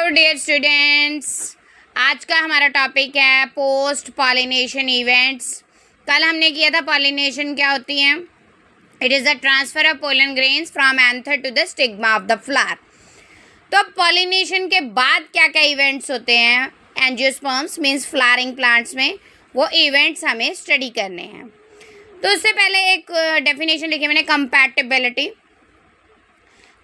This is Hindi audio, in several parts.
हेलो डियर स्टूडेंट्स, आज का हमारा टॉपिक है पोस्ट पॉलिनेशन इवेंट्स। कल हमने किया था पॉलिनेशन क्या होती है। It is the transfer of pollen grains from anther to the stigma of the flower. तो पॉलिनेशन के बाद क्या क्या इवेंट्स होते हैं एंजियोस्पर्म्स मीन्स फ्लावरिंग प्लांट्स में, वो इवेंट्स हमें स्टडी करने हैं। तो उससे पहले एक डेफिनेशन लिखी मैंने, कंपैटिबिलिटी।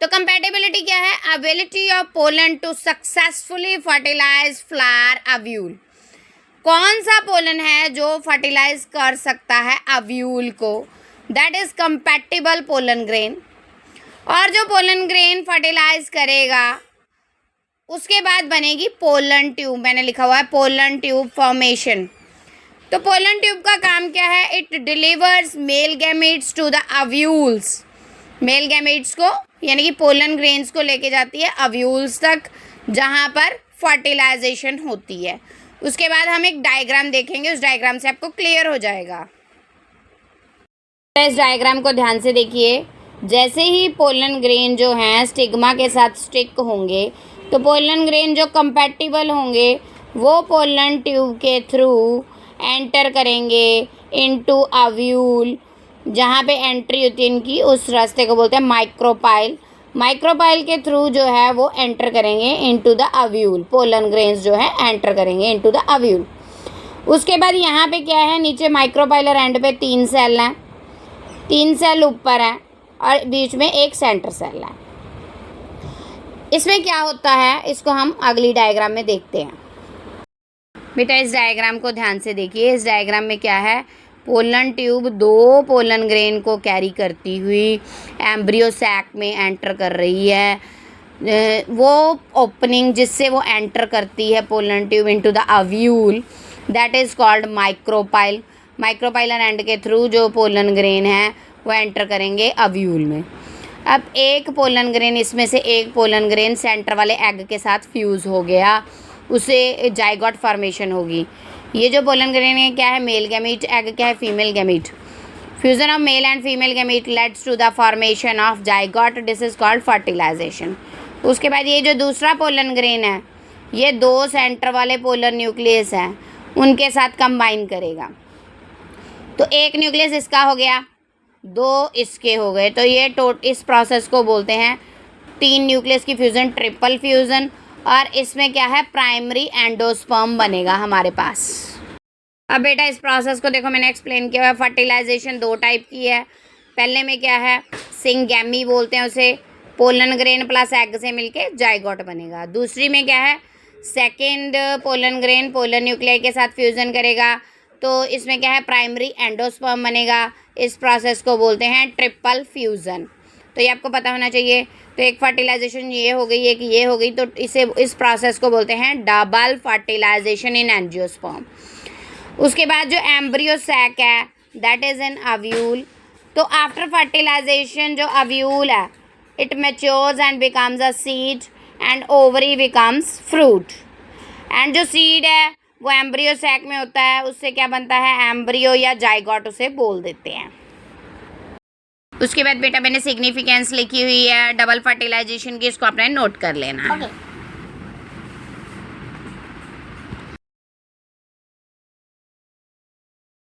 तो कंपैटिबिलिटी क्या है? Ability of pollen to successfully fertilize flower ovule. कौन सा पोलन है जो फर्टिलाइज कर सकता है अव्यूल को? That is compatible pollen grain. और जो पोलन ग्रेन फर्टिलाइज करेगा उसके बाद बनेगी पोलन ट्यूब। मैंने लिखा हुआ है पोलन ट्यूब फॉर्मेशन। तो पोलन ट्यूब का काम क्या है? It delivers male gametes to the ovules. Male gametes को यानी कि पोलन ग्रेन्स को लेके जाती है अव्यूल्स तक, जहाँ पर फर्टिलाइजेशन होती है। उसके बाद हम एक डायग्राम देखेंगे, उस डायग्राम से आपको क्लियर हो जाएगा। इस डायग्राम को ध्यान से देखिए। जैसे ही पोलन ग्रेन जो हैं स्टिग्मा के साथ स्टिक होंगे, तो पोलन ग्रेन जो कंपैटिबल होंगे वो पोलन ट्यूब के थ्रू एंटर करेंगे इनटू अव्यूल। जहाँ पे एंट्री होती है इनकी, उस रास्ते को बोलते हैं माइक्रोपाइल। माइक्रोपाइल के थ्रू जो है वो एंटर करेंगे इनटू द अव्यूल। पोलन ग्रेन्स जो है एंटर करेंगे इनटू द अव्यूल। उसके बाद यहाँ पे क्या है, नीचे माइक्रोपाइलर एंड पे 3 सेल हैं, 3 सेल ऊपर हैं और बीच में एक सेंटर सेल है। इसमें क्या होता है इसको हम अगली डायग्राम में देखते हैं। बेटा इस डायग्राम को ध्यान से देखिए। इस डायग्राम में क्या है, पोलन ट्यूब 2 पोलन ग्रेन को कैरी करती हुई एम्ब्रियो सैक में एंटर कर रही है। वो ओपनिंग जिससे वो एंटर करती है pollen tube into the ovule, that is called micropyle. Micropylar end के थ्रू जो पोलन ग्रेन है वो एंटर करेंगे अव्यूल में। अब एक पोलन ग्रेन, इसमें से एक पोलन ग्रेन सेंटर वाले एग के साथ फ्यूज़ हो गया, उसे जाइगोट फॉर्मेशन होगी। ये जो पोलन ग्रेन है क्या है, मेल गैमीट, एग क्या है, female gamete. Fusion of male and female gamete leads to the formation of zygote, this is called fertilisation. उसके बाद ये जो दूसरा पोलन ग्रेन है, ये 2 सेंटर वाले पोलन न्यूक्लियस हैं, उनके साथ कंबाइन करेगा। तो एक न्यूक्लियस इसका हो गया, 2 इसके हो गए। तो ये इस प्रोसेस को बोलते हैं 3 न्यूक्लियस की फ्यूज़न, ट्रिपल फ्यूज़न। और इसमें क्या है, प्राइमरी एंडोस्पर्म बनेगा हमारे पास। अब बेटा इस प्रोसेस को देखो, मैंने एक्सप्लेन किया है। फर्टिलाइजेशन 2 टाइप की है। पहले में क्या है, सिंगैमी बोलते हैं उसे, पोलन ग्रेन प्लस एग से मिलके जाइगोट बनेगा। दूसरी में क्या है, second pollen grain pollen nuclei के साथ फ्यूज़न करेगा, तो इसमें क्या है, प्राइमरी एंडोस्पर्म बनेगा। इस प्रोसेस को बोलते हैं ट्रिपल फ्यूज़न। तो ये आपको पता होना चाहिए। तो एक फर्टिलाइजेशन ये हो गई, एक ये हो गई, तो इस प्रोसेस को बोलते हैं डबल फर्टिलाइजेशन इन एंजियोस्पर्म। उसके बाद जो एम्ब्रियो सैक है दैट इज़ एन अव्यूल। तो आफ्टर फर्टिलाइजेशन जो अव्यूल है it matures and becomes a seed and ovary becomes fruit. And जो सीड है वो एम्ब्रियो सैक में होता है, उससे क्या बनता है, एम्ब्रियो या जाइगोट उसे बोल देते हैं। उसके बाद बेटा मैंने सिग्निफिकेंस लिखी हुई है डबल फर्टिलाइजेशन की, इसको आपने नोट कर लेना है।